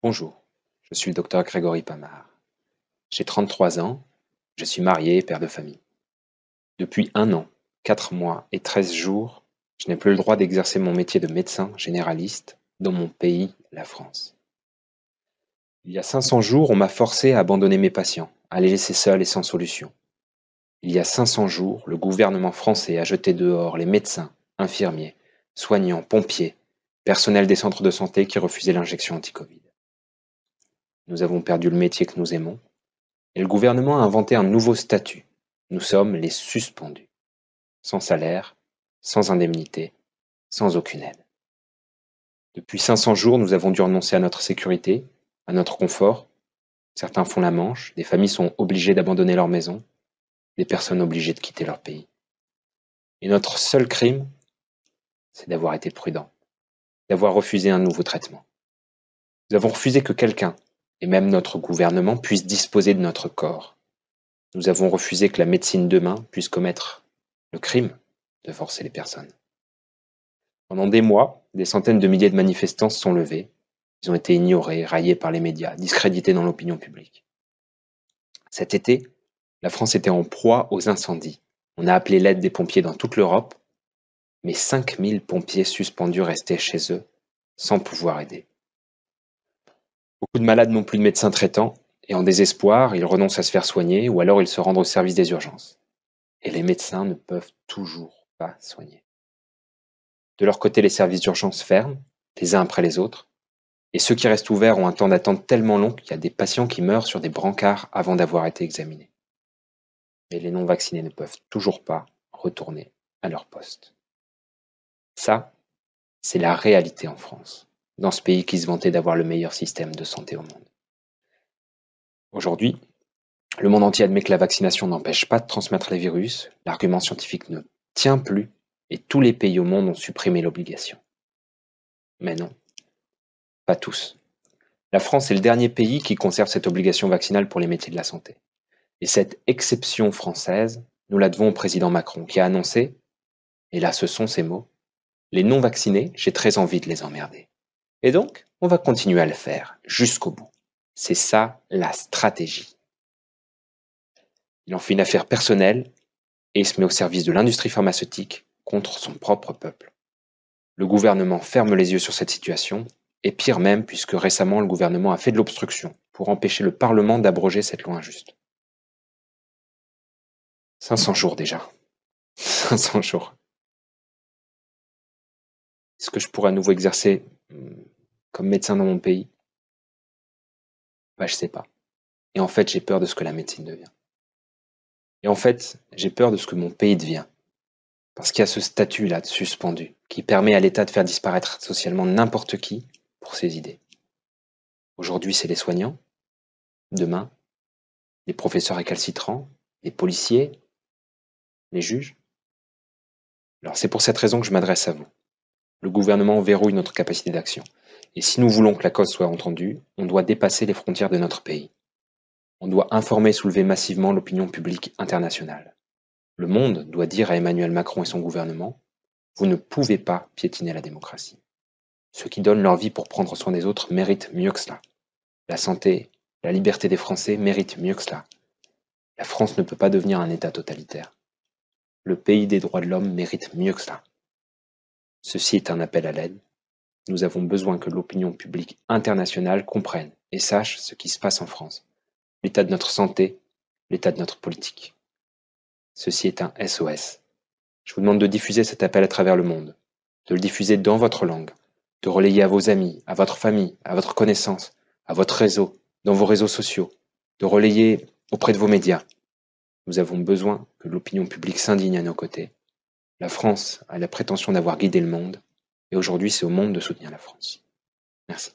Bonjour, je suis le docteur Grégory Pamard. J'ai 33 ans, je suis marié et père de famille. Depuis 1 an, 4 mois et 13 jours, je n'ai plus le droit d'exercer mon métier de médecin généraliste dans mon pays, la France. Il y a 500 jours, on m'a forcé à abandonner mes patients, à les laisser seuls et sans solution. Il y a 500 jours, le gouvernement français a jeté dehors les médecins, infirmiers, soignants, pompiers, personnels des centres de santé qui refusaient l'injection anti-Covid. Nous avons perdu le métier que nous aimons, et le gouvernement a inventé un nouveau statut. Nous sommes les suspendus. Sans salaire, sans indemnité, sans aucune aide. Depuis 500 jours, nous avons dû renoncer à notre sécurité, à notre confort. Certains font la manche, des familles sont obligées d'abandonner leur maison, des personnes obligées de quitter leur pays. Et notre seul crime, c'est d'avoir été prudent, d'avoir refusé un nouveau traitement. Nous avons refusé que quelqu'un, et même notre gouvernement, puisse disposer de notre corps. Nous avons refusé que la médecine demain puisse commettre le crime de forcer les personnes. Pendant des mois, des centaines de milliers de manifestants se sont levés. Ils ont été ignorés, raillés par les médias, discrédités dans l'opinion publique. Cet été, la France était en proie aux incendies. On a appelé l'aide des pompiers dans toute l'Europe, mais 5000 pompiers suspendus restaient chez eux, sans pouvoir aider. Beaucoup de malades n'ont plus de médecin traitant, et en désespoir, ils renoncent à se faire soigner, ou alors ils se rendent au service des urgences. Et les médecins ne peuvent toujours pas soigner. De leur côté, les services d'urgence ferment, les uns après les autres, et ceux qui restent ouverts ont un temps d'attente tellement long qu'il y a des patients qui meurent sur des brancards avant d'avoir été examinés. Mais les non-vaccinés ne peuvent toujours pas retourner à leur poste. Ça, c'est la réalité en France, dans ce pays qui se vantait d'avoir le meilleur système de santé au monde. Aujourd'hui, le monde entier admet que la vaccination n'empêche pas de transmettre les virus, l'argument scientifique ne tient plus, et tous les pays au monde ont supprimé l'obligation. Mais non, pas tous. La France est le dernier pays qui conserve cette obligation vaccinale pour les métiers de la santé. Et cette exception française, nous la devons au président Macron, qui a annoncé, et là ce sont ses mots, « Les non-vaccinés, j'ai très envie de les emmerder. » Et donc, on va continuer à le faire, jusqu'au bout. C'est ça la stratégie. Il en fait une affaire personnelle, et il se met au service de l'industrie pharmaceutique contre son propre peuple. Le gouvernement ferme les yeux sur cette situation, et pire même, puisque récemment le gouvernement a fait de l'obstruction pour empêcher le Parlement d'abroger cette loi injuste. 500 jours déjà. 500 jours. Est-ce que je pourrais à nouveau exercer comme médecin dans mon pays? Je sais pas. Et en fait, j'ai peur de ce que la médecine devient. Et en fait, j'ai peur de ce que mon pays devient. Parce qu'il y a ce statut-là de suspendu qui permet à l'État de faire disparaître socialement n'importe qui pour ses idées. Aujourd'hui, c'est les soignants. Demain, les professeurs récalcitrants, les policiers, les juges. Alors c'est pour cette raison que je m'adresse à vous. Le gouvernement verrouille notre capacité d'action. Et si nous voulons que la cause soit entendue, on doit dépasser les frontières de notre pays. On doit informer et soulever massivement l'opinion publique internationale. Le monde doit dire à Emmanuel Macron et son gouvernement, vous ne pouvez pas piétiner la démocratie. Ceux qui donnent leur vie pour prendre soin des autres méritent mieux que cela. La santé, la liberté des Français méritent mieux que cela. La France ne peut pas devenir un État totalitaire. Le pays des droits de l'homme mérite mieux que cela. Ceci est un appel à l'aide. Nous avons besoin que l'opinion publique internationale comprenne et sache ce qui se passe en France, l'état de notre santé, l'état de notre politique. Ceci est un SOS. Je vous demande de diffuser cet appel à travers le monde, de le diffuser dans votre langue, de relayer à vos amis, à votre famille, à votre connaissance, à votre réseau, dans vos réseaux sociaux, de relayer auprès de vos médias. Nous avons besoin que l'opinion publique s'indigne à nos côtés. La France a la prétention d'avoir guidé le monde, et aujourd'hui c'est au monde de soutenir la France. Merci.